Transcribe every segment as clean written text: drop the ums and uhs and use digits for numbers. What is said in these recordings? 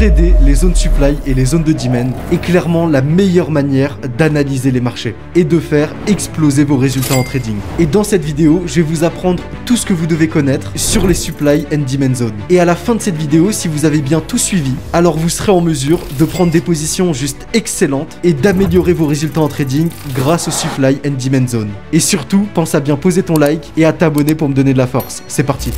Trader les zones supply et les zones de demand est clairement la meilleure manière d'analyser les marchés et de faire exploser vos résultats en trading. Et dans cette vidéo, je vais vous apprendre tout ce que vous devez connaître sur les supply and demand zones. Et à la fin de cette vidéo, si vous avez bien tout suivi, alors vous serez en mesure de prendre des positions juste excellentes et d'améliorer vos résultats en trading grâce aux supply and demand zones. Et surtout, pense à bien poser ton like et à t'abonner pour me donner de la force. C'est parti.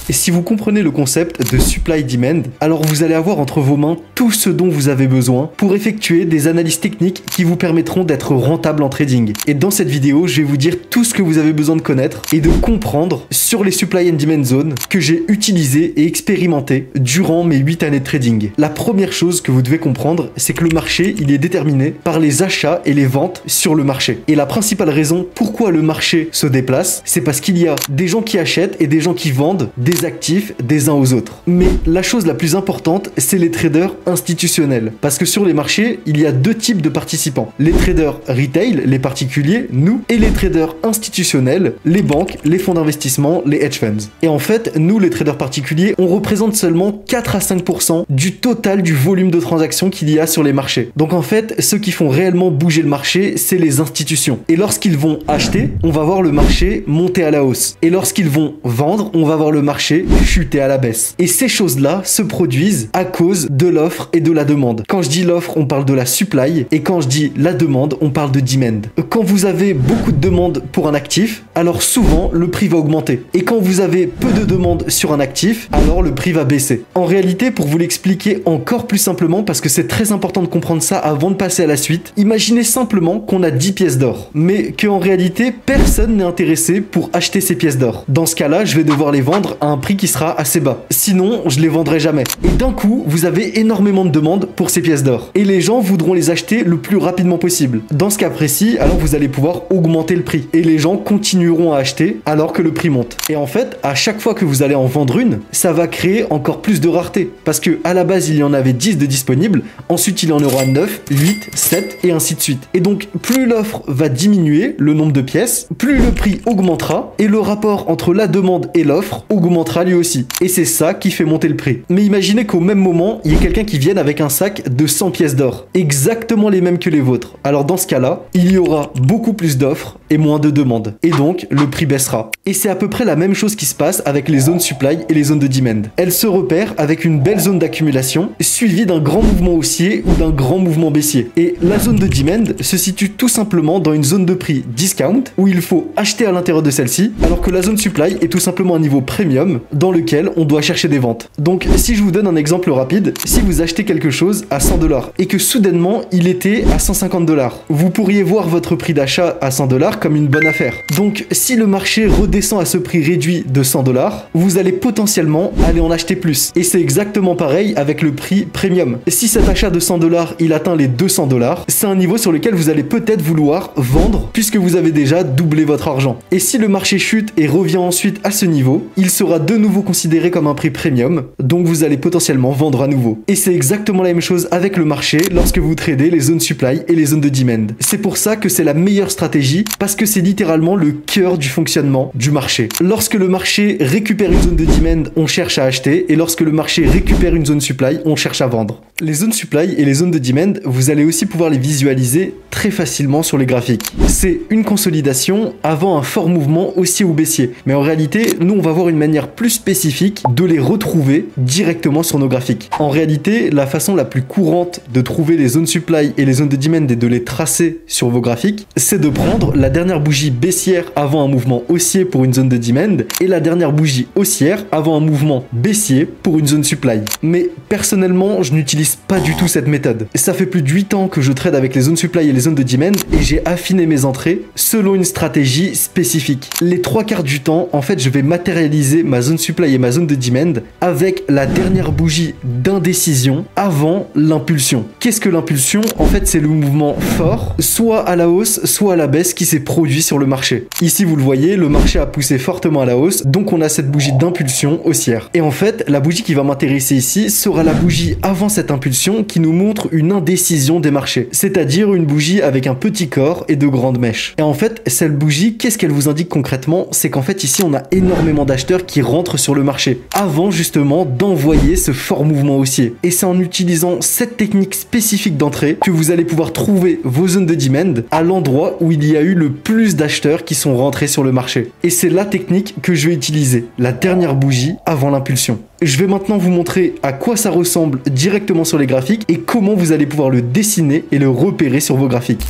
Et si vous comprenez le concept de supply-demand, alors vous allez avoir entre vos mains tout ce dont vous avez besoin pour effectuer des analyses techniques qui vous permettront d'être rentable en trading. Et dans cette vidéo, je vais vous dire tout ce que vous avez besoin de connaître et de comprendre sur les supply and demand zones que j'ai utilisées et expérimentées durant mes 8 années de trading. La première chose que vous devez comprendre, c'est que le marché, il est déterminé par les achats et les ventes sur le marché. Et la principale raison pourquoi le marché se déplace, c'est parce qu'il y a des gens qui achètent et des gens qui vendent des actifs des uns aux autres. Mais la chose la plus importante, c'est les traders institutionnels. Parce que sur les marchés, il y a deux types de participants. Les traders retail, les particuliers, nous, et les traders institutionnels, les banques, les fonds d'investissement, les hedge funds. Et en fait, nous, les traders particuliers, on représente seulement 4 à 5% du total du volume de transactions qu'il y a sur les marchés. Donc en fait, ceux qui font réellement bouger le marché, c'est les institutions. Et lorsqu'ils vont acheter, on va voir le marché monter à la hausse. Et lorsqu'ils vont vendre, on va voir le marché chuter à la baisse. Et ces choses-là se produisent à cause de l'offre et de la demande. Quand je dis l'offre, on parle de la supply, et quand je dis la demande, on parle de demand. Quand vous avez beaucoup de demandes pour un actif, alors souvent le prix va augmenter. Et quand vous avez peu de demandes sur un actif, alors le prix va baisser. En réalité, pour vous l'expliquer encore plus simplement, parce que c'est très important de comprendre ça avant de passer à la suite, imaginez simplement qu'on a 10 pièces d'or, mais qu'en réalité, personne n'est intéressé pour acheter ces pièces d'or. Dans ce cas-là, je vais devoir les vendre à un prix qui sera assez bas. Sinon, je les vendrai jamais. Et d'un coup, vous avez énormément de demandes pour ces pièces d'or. Et les gens voudront les acheter le plus rapidement possible. Dans ce cas précis, alors vous allez pouvoir augmenter le prix. Et les gens continueront à acheter alors que le prix monte. Et en fait, à chaque fois que vous allez en vendre une, ça va créer encore plus de rareté. Parce que à la base, il y en avait 10 de disponibles. Ensuite, il y en aura 9, 8, 7 et ainsi de suite. Et donc, plus l'offre va diminuer, le nombre de pièces, plus le prix augmentera et le rapport entre la demande et l'offre augmentera lui aussi. Et c'est ça qui fait monter le prix. Mais imaginez qu'au même moment, il y ait quelqu'un qui vienne avec un sac de 100 pièces d'or, exactement les mêmes que les vôtres. Alors dans ce cas-là, il y aura beaucoup plus d'offres et moins de demandes. Et donc, le prix baissera. Et c'est à peu près la même chose qui se passe avec les zones supply et les zones de demand. Elles se repèrent avec une belle zone d'accumulation, suivie d'un grand mouvement haussier ou d'un grand mouvement baissier. Et la zone de demand se situe tout simplement dans une zone de prix discount, où il faut acheter à l'intérieur de celle-ci, alors que la zone supply est tout simplement un niveau premium, dans lequel on doit chercher des ventes. Donc si je vous donne un exemple rapide, si vous achetez quelque chose à 100 $ et que soudainement il était à 150 $, vous pourriez voir votre prix d'achat à 100 $ comme une bonne affaire. Donc si le marché redescend à ce prix réduit de 100 $, vous allez potentiellement aller en acheter plus. Et c'est exactement pareil avec le prix premium. Si cet achat de 100 $ il atteint les 200 $, c'est un niveau sur lequel vous allez peut-être vouloir vendre puisque vous avez déjà doublé votre argent. Et si le marché chute et revient ensuite à ce niveau, il sera de nouveau considéré comme un prix premium, donc vous allez potentiellement vendre à nouveau. Et c'est exactement la même chose avec le marché lorsque vous tradez les zones supply et les zones de demand. C'est pour ça que c'est la meilleure stratégie, parce que c'est littéralement le cœur du fonctionnement du marché. Lorsque le marché récupère une zone de demand, on cherche à acheter, et lorsque le marché récupère une zone supply, on cherche à vendre. Les zones supply et les zones de demand, vous allez aussi pouvoir les visualiser très facilement sur les graphiques. C'est une consolidation avant un fort mouvement haussier ou baissier. Mais en réalité, nous on va voir une manière plus spécifique de les retrouver directement sur nos graphiques. En réalité, la façon la plus courante de trouver les zones supply et les zones de demand et de les tracer sur vos graphiques, c'est de prendre la dernière bougie baissière avant un mouvement haussier pour une zone de demand et la dernière bougie haussière avant un mouvement baissier pour une zone supply. Mais personnellement, je n'utilise pas du tout cette méthode. Ça fait plus de 8 ans que je trade avec les zones supply et les zones de demand et j'ai affiné mes entrées selon une stratégie spécifique. Les 3/4 du temps, en fait, je vais matérialiser ma zone supply et ma zone de demand avec la dernière bougie d'indécision avant l'impulsion. Qu'est-ce que l'impulsion? En fait, c'est le mouvement fort, soit à la hausse, soit à la baisse qui s'est produit sur le marché. Ici, vous le voyez, le marché a poussé fortement à la hausse, donc on a cette bougie d'impulsion haussière. Et en fait, la bougie qui va m'intéresser ici sera la bougie avant cette impulsion qui nous montre une indécision des marchés, c'est-à-dire une bougie avec un petit corps et de grandes mèches. Et en fait, cette bougie, qu'est-ce qu'elle vous indique concrètement? C'est qu'en fait, ici, on a énormément d'acheteurs qui rentre sur le marché, avant justement d'envoyer ce fort mouvement haussier. Et c'est en utilisant cette technique spécifique d'entrée que vous allez pouvoir trouver vos zones de demand à l'endroit où il y a eu le plus d'acheteurs qui sont rentrés sur le marché. Et c'est la technique que je vais utiliser, la dernière bougie avant l'impulsion. Je vais maintenant vous montrer à quoi ça ressemble directement sur les graphiques et comment vous allez pouvoir le dessiner et le repérer sur vos graphiques.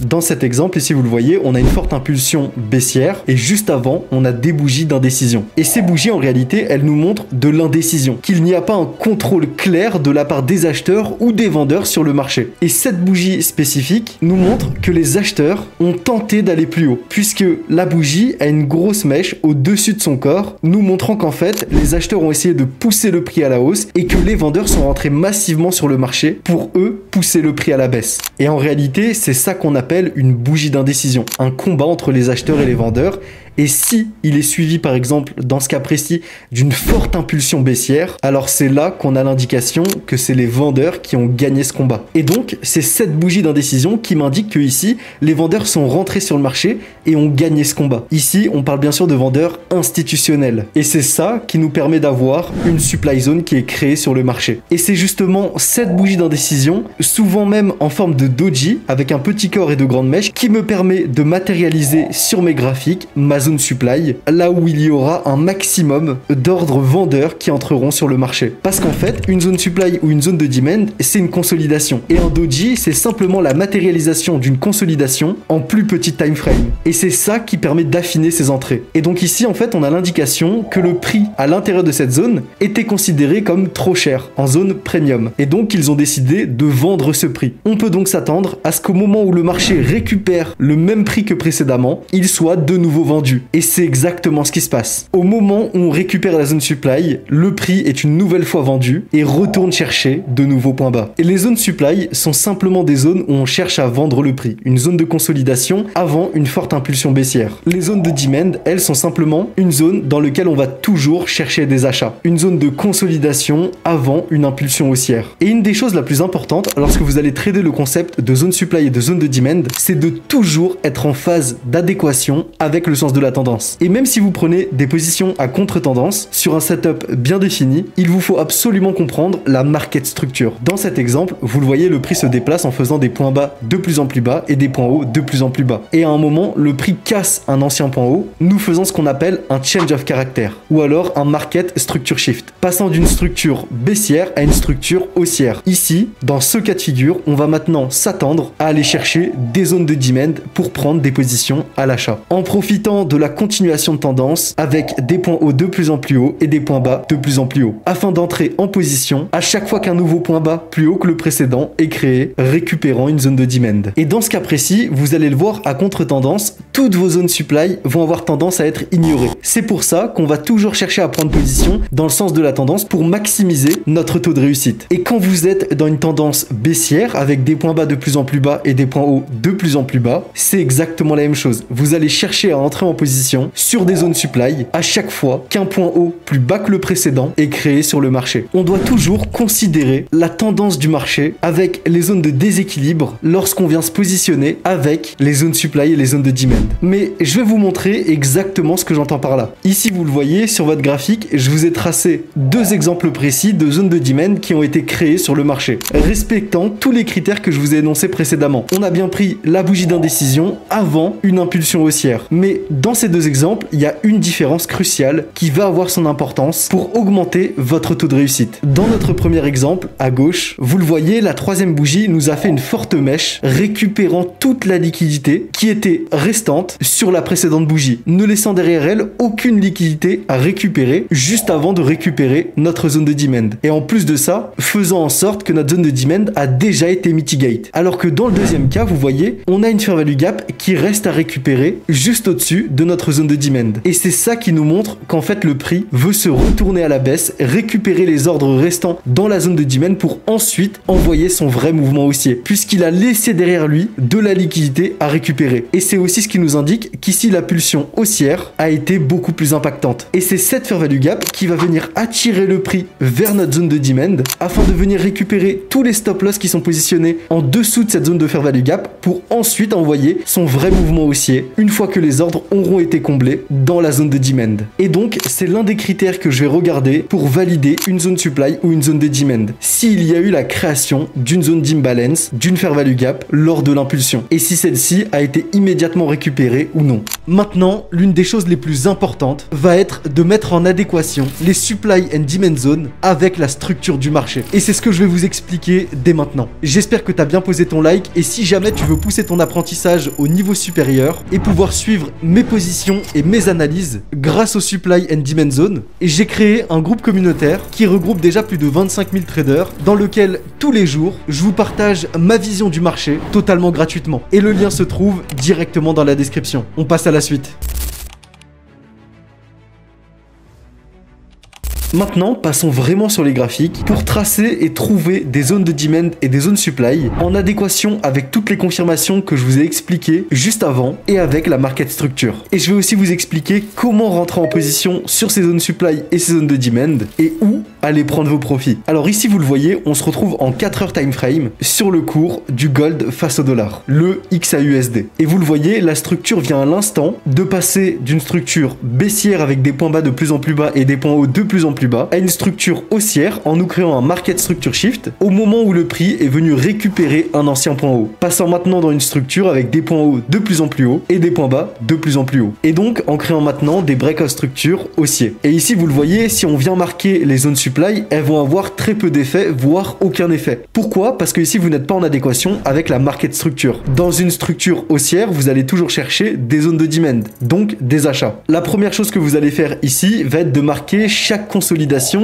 Dans cet exemple, ici vous le voyez, on a une forte impulsion baissière et juste avant, on a des bougies d'indécision. Et ces bougies, en réalité, elles nous montrent de l'indécision, qu'il n'y a pas un contrôle clair de la part des acheteurs ou des vendeurs sur le marché. Et cette bougie spécifique nous montre que les acheteurs ont tenté d'aller plus haut, puisque la bougie a une grosse mèche au-dessus de son corps, nous montrant qu'en fait, les acheteurs ont essayé de pousser le prix à la hausse et que les vendeurs sont rentrés massivement sur le marché pour, eux, pousser le prix à la baisse. Et en réalité, c'est ça qu'on appelle une bougie d'indécision, un combat entre les acheteurs et les vendeurs. Et si il est suivi par exemple dans ce cas précis d'une forte impulsion baissière, alors c'est là qu'on a l'indication que c'est les vendeurs qui ont gagné ce combat. Et donc c'est cette bougie d'indécision qui m'indique que ici les vendeurs sont rentrés sur le marché et ont gagné ce combat. Ici on parle bien sûr de vendeurs institutionnels et c'est ça qui nous permet d'avoir une supply zone qui est créée sur le marché. Et c'est justement cette bougie d'indécision, souvent même en forme de doji avec un petit corps et de grandes mèches, qui me permet de matérialiser sur mes graphiques ma zone supply, là où il y aura un maximum d'ordres vendeurs qui entreront sur le marché. Parce qu'en fait, une zone supply ou une zone de demand, c'est une consolidation. Et un doji, c'est simplement la matérialisation d'une consolidation en plus petit time frame. Et c'est ça qui permet d'affiner ces entrées. Et donc ici, en fait, on a l'indication que le prix à l'intérieur de cette zone était considéré comme trop cher, en zone premium. Et donc, ils ont décidé de vendre ce prix. On peut donc s'attendre à ce qu'au moment où le marché récupère le même prix que précédemment, il soit de nouveau vendu. Et c'est exactement ce qui se passe. Au moment où on récupère la zone supply, le prix est une nouvelle fois vendu et retourne chercher de nouveaux points bas. Et les zones supply sont simplement des zones où on cherche à vendre le prix, une zone de consolidation avant une forte impulsion baissière. Les zones de demand, elles sont simplement une zone dans laquelle on va toujours chercher des achats, une zone de consolidation avant une impulsion haussière. Et une des choses la plus importantes lorsque vous allez trader le concept de zone supply et de zone de demand, c'est de toujours être en phase d'adéquation avec le sens de la tendance. Et même si vous prenez des positions à contre-tendance sur un setup bien défini, il vous faut absolument comprendre la market structure. Dans cet exemple, vous le voyez, le prix se déplace en faisant des points bas de plus en plus bas et des points hauts de plus en plus bas. Et à un moment, le prix casse un ancien point haut, nous faisant ce qu'on appelle un change of character, ou alors un market structure shift, passant d'une structure baissière à une structure haussière. Ici, dans ce cas de figure, on va maintenant s'attendre à aller chercher des zones de demand pour prendre des positions à l'achat, en profitant de la continuation de tendance avec des points hauts de plus en plus hauts et des points bas de plus en plus hauts, afin d'entrer en position à chaque fois qu'un nouveau point bas plus haut que le précédent est créé, récupérant une zone de demand. Et dans ce cas précis, vous allez le voir à contre-tendance, toutes vos zones supply vont avoir tendance à être ignorées. C'est pour ça qu'on va toujours chercher à prendre position dans le sens de la tendance pour maximiser notre taux de réussite. Et quand vous êtes dans une tendance baissière avec des points bas de plus en plus bas et des points hauts de plus en plus bas, c'est exactement la même chose. Vous allez chercher à entrer en position sur des zones supply à chaque fois qu'un point haut plus bas que le précédent est créé sur le marché. On doit toujours considérer la tendance du marché avec les zones de déséquilibre lorsqu'on vient se positionner avec les zones supply et les zones de demand. Mais je vais vous montrer exactement ce que j'entends par là. Ici, vous le voyez sur votre graphique, je vous ai tracé deux exemples précis de zones de demand qui ont été créées sur le marché, respectant tous les critères que je vous ai énoncés précédemment. On a bien pris la bougie d'indécision avant une impulsion haussière. Mais dans ces deux exemples, il y a une différence cruciale qui va avoir son importance pour augmenter votre taux de réussite. Dans notre premier exemple, à gauche, vous le voyez, la troisième bougie nous a fait une forte mèche, récupérant toute la liquidité qui était restante sur la précédente bougie, ne laissant derrière elle aucune liquidité à récupérer juste avant de récupérer notre zone de demand. Et en plus de ça, faisant en sorte que notre zone de demand a déjà été mitigate. Alors que dans le deuxième cas, vous voyez, on a une fair value gap qui reste à récupérer juste au-dessus de notre zone de demand. Et c'est ça qui nous montre qu'en fait le prix veut se retourner à la baisse, récupérer les ordres restants dans la zone de demand pour ensuite envoyer son vrai mouvement haussier, puisqu'il a laissé derrière lui de la liquidité à récupérer. Et c'est aussi ce qui nous indique qu'ici la pulsion haussière a été beaucoup plus impactante. Et c'est cette fair value gap qui va venir attirer le prix vers notre zone de demand afin de venir récupérer tous les stop loss qui sont positionnés en dessous de cette zone de fair value gap pour ensuite envoyer son vrai mouvement haussier une fois que les ordres auront été comblés dans la zone de demand. Et donc c'est l'un des critères que je vais regarder pour valider une zone supply ou une zone de demand. S'il y a eu la création d'une zone d'imbalance, d'une fair value gap lors de l'impulsion et si celle-ci a été immédiatement récupérée ou non. Maintenant, l'une des choses les plus importantes va être de mettre en adéquation les supply and demand zones avec la structure du marché. Et c'est ce que je vais vous expliquer dès maintenant. J'espère que tu as bien posé ton like et si jamais tu veux pousser ton apprentissage au niveau supérieur et pouvoir suivre mes positions et mes analyses grâce aux supply and demand zones, j'ai créé un groupe communautaire qui regroupe déjà plus de 25 000 traders dans lequel tous les jours je vous partage ma vision du marché totalement gratuitement. Et le lien se trouve directement dans la description. On passe à la suite. Maintenant, passons vraiment sur les graphiques pour tracer et trouver des zones de demand et des zones supply en adéquation avec toutes les confirmations que je vous ai expliquées juste avant et avec la market structure. Et je vais aussi vous expliquer comment rentrer en position sur ces zones supply et ces zones de demand et où aller prendre vos profits. Alors ici, vous le voyez, on se retrouve en 4 heures time frame sur le cours du gold face au dollar, le XAUSD. Et vous le voyez, la structure vient à l'instant de passer d'une structure baissière avec des points bas de plus en plus bas et des points hauts de plus en plus bas à une structure haussière en nous créant un market structure shift au moment où le prix est venu récupérer un ancien point haut, passant maintenant dans une structure avec des points hauts de plus en plus hauts et des points bas de plus en plus hauts. Et donc en créant maintenant des breakout structures haussiers. Et ici vous le voyez, si on vient marquer les zones supply, elles vont avoir très peu d'effet, voire aucun effet. Pourquoi? Parce que ici vous n'êtes pas en adéquation avec la market structure. Dans une structure haussière, vous allez toujours chercher des zones de demand, donc des achats. La première chose que vous allez faire ici va être de marquer chaque consolidation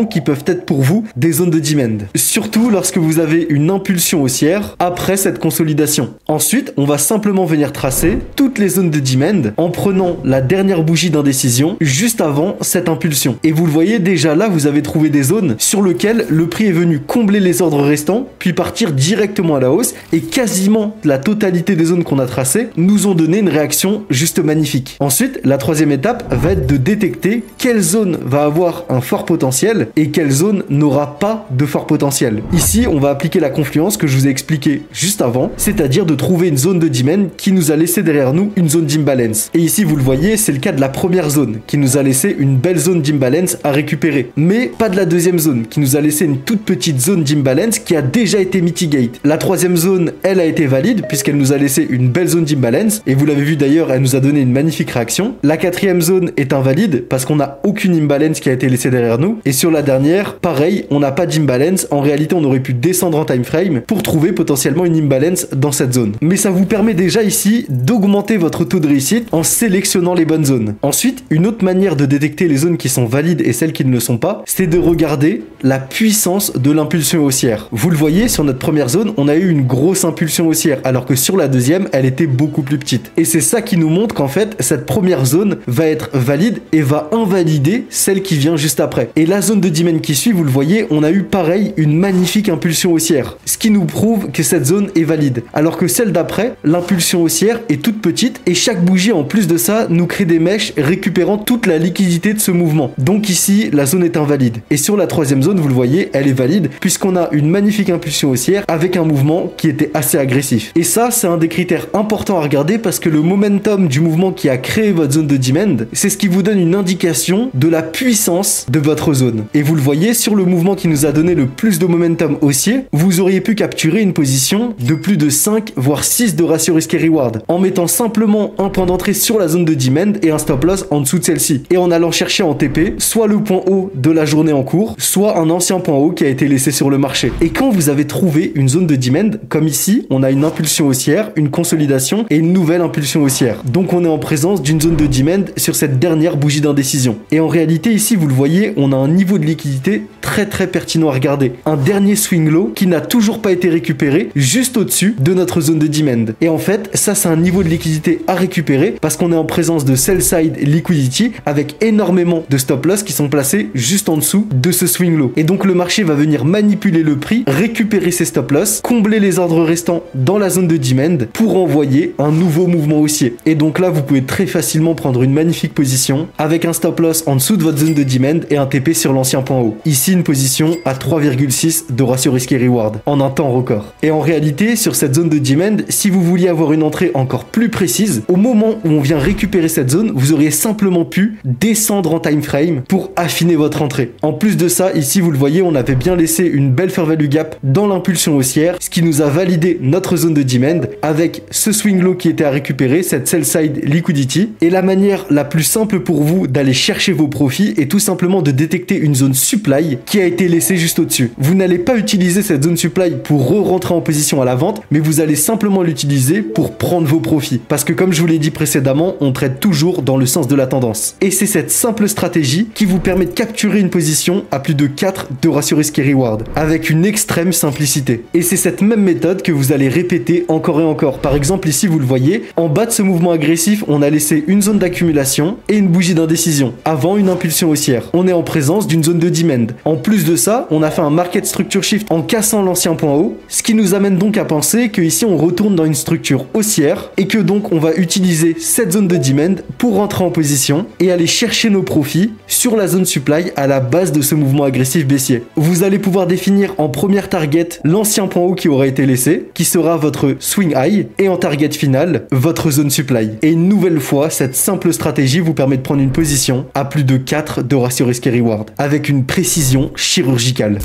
qui peuvent être pour vous des zones de demand. Surtout lorsque vous avez une impulsion haussière après cette consolidation. Ensuite, on va simplement venir tracer toutes les zones de demand en prenant la dernière bougie d'indécision juste avant cette impulsion. Et vous le voyez déjà là, vous avez trouvé des zones sur lesquelles le prix est venu combler les ordres restants, puis partir directement à la hausse et quasiment la totalité des zones qu'on a tracées nous ont donné une réaction juste magnifique. Ensuite, la troisième étape va être de détecter quelle zone va avoir un fort potentiel et quelle zone n'aura pas de fort potentiel. Ici, on va appliquer la confluence que je vous ai expliqué juste avant, c'est-à-dire de trouver une zone de demand qui nous a laissé derrière nous une zone d'imbalance. Et ici, vous le voyez, c'est le cas de la première zone qui nous a laissé une belle zone d'imbalance à récupérer, mais pas de la deuxième zone qui nous a laissé une toute petite zone d'imbalance qui a déjà été mitigate. La troisième zone, elle a été valide puisqu'elle nous a laissé une belle zone d'imbalance et vous l'avez vu d'ailleurs, elle nous a donné une magnifique réaction. La quatrième zone est invalide parce qu'on n'a aucune imbalance qui a été laissée derrière nous. Et sur la dernière, pareil, on n'a pas d'imbalance. En réalité, on aurait pu descendre en time frame pour trouver potentiellement une imbalance dans cette zone. Mais ça vous permet déjà ici d'augmenter votre taux de réussite en sélectionnant les bonnes zones. Ensuite, une autre manière de détecter les zones qui sont valides et celles qui ne le sont pas, c'est de regarder la puissance de l'impulsion haussière. Vous le voyez, sur notre première zone, on a eu une grosse impulsion haussière, alors que sur la deuxième, elle était beaucoup plus petite. Et c'est ça qui nous montre qu'en fait, cette première zone va être valide et va invalider celle qui vient juste après. Et la zone de demand qui suit, vous le voyez, on a eu pareil une magnifique impulsion haussière, ce qui nous prouve que cette zone est valide. Alors que celle d'après, l'impulsion haussière est toute petite et chaque bougie en plus de ça nous crée des mèches récupérant toute la liquidité de ce mouvement. Donc ici, la zone est invalide. Et sur la troisième zone, vous le voyez, elle est valide puisqu'on a une magnifique impulsion haussière avec un mouvement qui était assez agressif. Et ça, c'est un des critères importants à regarder parce que le momentum du mouvement qui a créé votre zone de demand, c'est ce qui vous donne une indication de la puissance de votre zone. Et vous le voyez, sur le mouvement qui nous a donné le plus de momentum haussier, vous auriez pu capturer une position de plus de 5 voire 6 de ratio risque-reward en mettant simplement un point d'entrée sur la zone de demand et un stop loss en dessous de celle-ci et en allant chercher en TP soit le point haut de la journée en cours, soit un ancien point haut qui a été laissé sur le marché. Et quand vous avez trouvé une zone de demand, comme ici, on a une impulsion haussière, une consolidation et une nouvelle impulsion haussière. Donc on est en présence d'une zone de demand sur cette dernière bougie d'indécision. Et en réalité ici, vous le voyez, on on a un niveau de liquidité très pertinent à regarder. Un dernier swing low qui n'a toujours pas été récupéré juste au-dessus de notre zone de demand. Et en fait, ça c'est un niveau de liquidité à récupérer parce qu'on est en présence de sell side liquidity avec énormément de stop loss qui sont placés juste en dessous de ce swing low. Et donc le marché va venir manipuler le prix, récupérer ses stop loss, combler les ordres restants dans la zone de demand pour envoyer un nouveau mouvement haussier. Et donc là, vous pouvez très facilement prendre une magnifique position avec un stop loss en dessous de votre zone de demand et un TP sur l'ancien point haut. Ici, une position à 3,6 de ratio risque et reward en un temps record. Et en réalité, sur cette zone de demand, si vous vouliez avoir une entrée encore plus précise, au moment où on vient récupérer cette zone, vous auriez simplement pu descendre en time frame pour affiner votre entrée. En plus de ça, ici, vous le voyez, on avait bien laissé une belle fair value gap dans l'impulsion haussière, ce qui nous a validé notre zone de demand avec ce swing low qui était à récupérer, cette sell side liquidity. Et la manière la plus simple pour vous d'aller chercher vos profits est tout simplement de détecter une zone supply qui a été laissée juste au-dessus. Vous n'allez pas utiliser cette zone supply pour re-rentrer en position à la vente, mais vous allez simplement l'utiliser pour prendre vos profits. Parce que comme je vous l'ai dit précédemment, on trade toujours dans le sens de la tendance. Et c'est cette simple stratégie qui vous permet de capturer une position à plus de 4 de ratio risque et reward, avec une extrême simplicité. Et c'est cette même méthode que vous allez répéter encore et encore. Par exemple, ici, vous le voyez, en bas de ce mouvement agressif, on a laissé une zone d'accumulation et une bougie d'indécision avant une impulsion haussière. On est en présence d'une zone de demand. En plus de ça, on a fait un market structure shift en cassant l'ancien point haut, ce qui nous amène donc à penser que ici on retourne dans une structure haussière et que donc on va utiliser cette zone de demand pour rentrer en position et aller chercher nos profits sur la zone supply à la base de ce mouvement agressif baissier. Vous allez pouvoir définir en première target l'ancien point haut qui aura été laissé, qui sera votre swing high, et en target final, votre zone supply. Et une nouvelle fois, cette simple stratégie vous permet de prendre une position à plus de 4 de ratio risque et reward, avec une précision chirurgicale.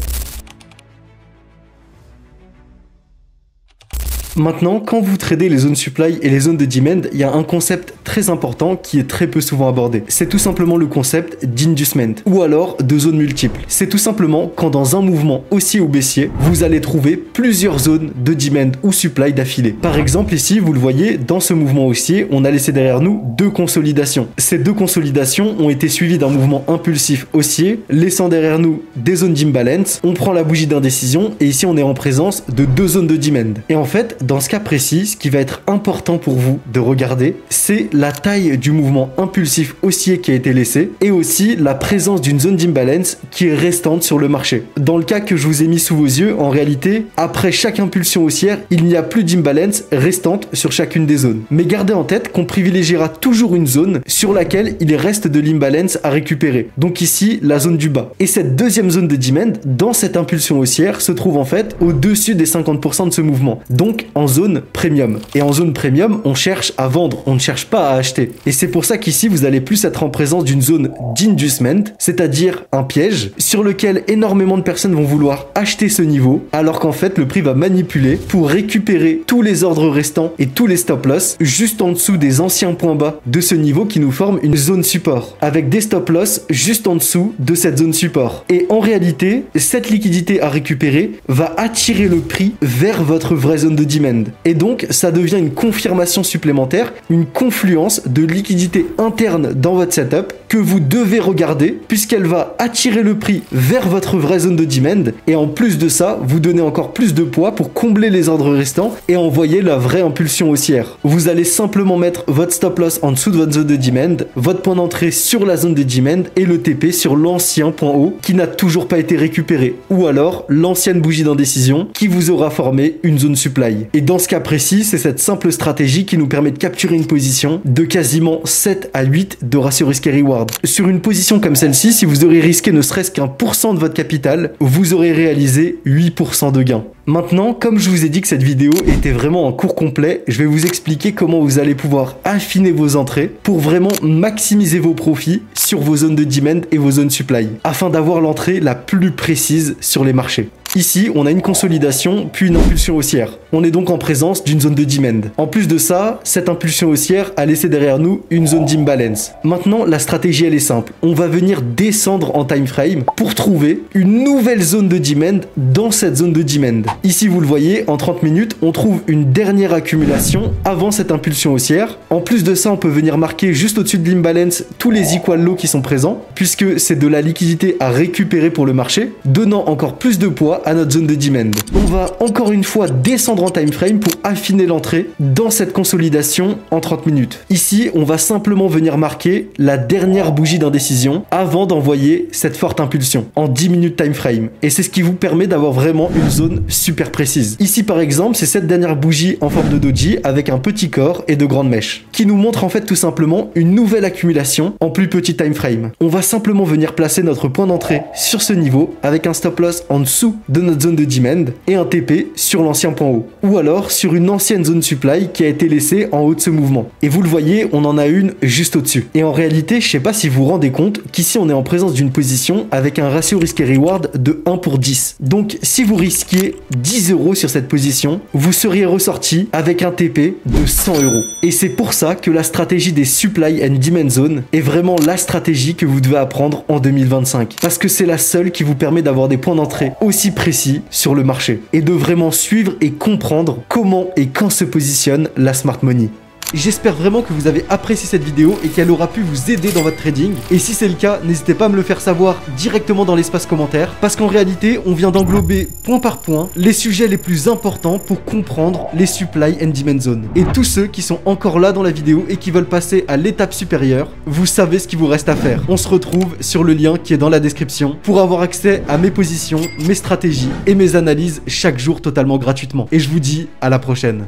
Maintenant, quand vous tradez les zones supply et les zones de demand, il y a un concept très important qui est très peu souvent abordé. C'est tout simplement le concept d'inducement ou alors de zones multiples. C'est tout simplement quand dans un mouvement haussier ou baissier, vous allez trouver plusieurs zones de demand ou supply d'affilée. Par exemple, ici, vous le voyez, dans ce mouvement haussier, on a laissé derrière nous deux consolidations. Ces deux consolidations ont été suivies d'un mouvement impulsif haussier, laissant derrière nous des zones d'imbalance. On prend la bougie d'indécision et ici, on est en présence de deux zones de demand. Et en fait, dans ce cas précis, ce qui va être important pour vous de regarder, c'est la taille du mouvement impulsif haussier qui a été laissé et aussi la présence d'une zone d'imbalance qui est restante sur le marché. Dans le cas que je vous ai mis sous vos yeux, en réalité, après chaque impulsion haussière, il n'y a plus d'imbalance restante sur chacune des zones. Mais gardez en tête qu'on privilégiera toujours une zone sur laquelle il reste de l'imbalance à récupérer. Donc ici, la zone du bas. Et cette deuxième zone de demand, dans cette impulsion haussière, se trouve en fait au-dessus des 50% de ce mouvement. Donc en zone premium. Et en zone premium, on cherche à vendre, on ne cherche pas à acheter. Et c'est pour ça qu'ici, vous allez plus être en présence d'une zone d'inducement, c'est-à-dire un piège sur lequel énormément de personnes vont vouloir acheter ce niveau, alors qu'en fait, le prix va manipuler pour récupérer tous les ordres restants et tous les stop loss juste en dessous des anciens points bas de ce niveau qui nous forme une zone support, avec des stop loss juste en dessous de cette zone support. Et en réalité, cette liquidité à récupérer va attirer le prix vers votre vraie zone de demand. Et donc, ça devient une confirmation supplémentaire, une confluence de liquidité interne dans votre setup que vous devez regarder puisqu'elle va attirer le prix vers votre vraie zone de demand et en plus de ça, vous donner encore plus de poids pour combler les ordres restants et envoyer la vraie impulsion haussière. Vous allez simplement mettre votre stop loss en dessous de votre zone de demand, votre point d'entrée sur la zone de demand et le TP sur l'ancien point haut qui n'a toujours pas été récupéré ou alors l'ancienne bougie d'indécision qui vous aura formé une zone supply. Et dans ce cas précis, c'est cette simple stratégie qui nous permet de capturer une position de quasiment 7 à 8 de ratio risque et reward. Sur une position comme celle-ci, si vous aurez risqué ne serait-ce qu'un % de votre capital, vous aurez réalisé 8% de gain. Maintenant, comme je vous ai dit que cette vidéo était vraiment en cours complet, je vais vous expliquer comment vous allez pouvoir affiner vos entrées pour vraiment maximiser vos profits sur vos zones de demand et vos zones supply, afin d'avoir l'entrée la plus précise sur les marchés. Ici, on a une consolidation, puis une impulsion haussière. On est donc en présence d'une zone de demand. En plus de ça, cette impulsion haussière a laissé derrière nous une zone d'imbalance. Maintenant, la stratégie elle est simple. On va venir descendre en time frame pour trouver une nouvelle zone de demand dans cette zone de demand. Ici, vous le voyez, en 30 minutes, on trouve une dernière accumulation avant cette impulsion haussière. En plus de ça, on peut venir marquer juste au-dessus de l'imbalance tous les equal lows qui sont présents, puisque c'est de la liquidité à récupérer pour le marché, donnant encore plus de poids à notre zone de demand. On va encore une fois descendre en time frame pour affiner l'entrée dans cette consolidation en 30 minutes. Ici, on va simplement venir marquer la dernière bougie d'indécision avant d'envoyer cette forte impulsion en 10 minutes time frame. Et c'est ce qui vous permet d'avoir vraiment une zone super précise. Ici, par exemple, c'est cette dernière bougie en forme de doji avec un petit corps et de grandes mèches qui nous montre en fait tout simplement une nouvelle accumulation en plus petit time frame. On va simplement venir placer notre point d'entrée sur ce niveau avec un stop loss en dessous de notre zone de demand et un TP sur l'ancien point haut, ou alors sur une ancienne zone supply qui a été laissée en haut de ce mouvement. Et vous le voyez, on en a une juste au-dessus. Et en réalité, je sais pas si vous vous rendez compte qu'ici on est en présence d'une position avec un ratio risque et reward de 1 pour 10. Donc si vous risquiez 10 € sur cette position, vous seriez ressorti avec un TP de 100 €. Et c'est pour ça que la stratégie des supply and demand zone est vraiment la stratégie que vous devez apprendre en 2025. Parce que c'est la seule qui vous permet d'avoir des points d'entrée aussi précis sur le marché et de vraiment suivre et comprendre comment et quand se positionne la smart money. J'espère vraiment que vous avez apprécié cette vidéo et qu'elle aura pu vous aider dans votre trading. Et si c'est le cas, n'hésitez pas à me le faire savoir directement dans l'espace commentaire. Parce qu'en réalité, on vient d'englober point par point les sujets les plus importants pour comprendre les supply and demand zones. Et tous ceux qui sont encore là dans la vidéo et qui veulent passer à l'étape supérieure, vous savez ce qu'il vous reste à faire. On se retrouve sur le lien qui est dans la description pour avoir accès à mes positions, mes stratégies et mes analyses chaque jour totalement gratuitement. Et je vous dis à la prochaine.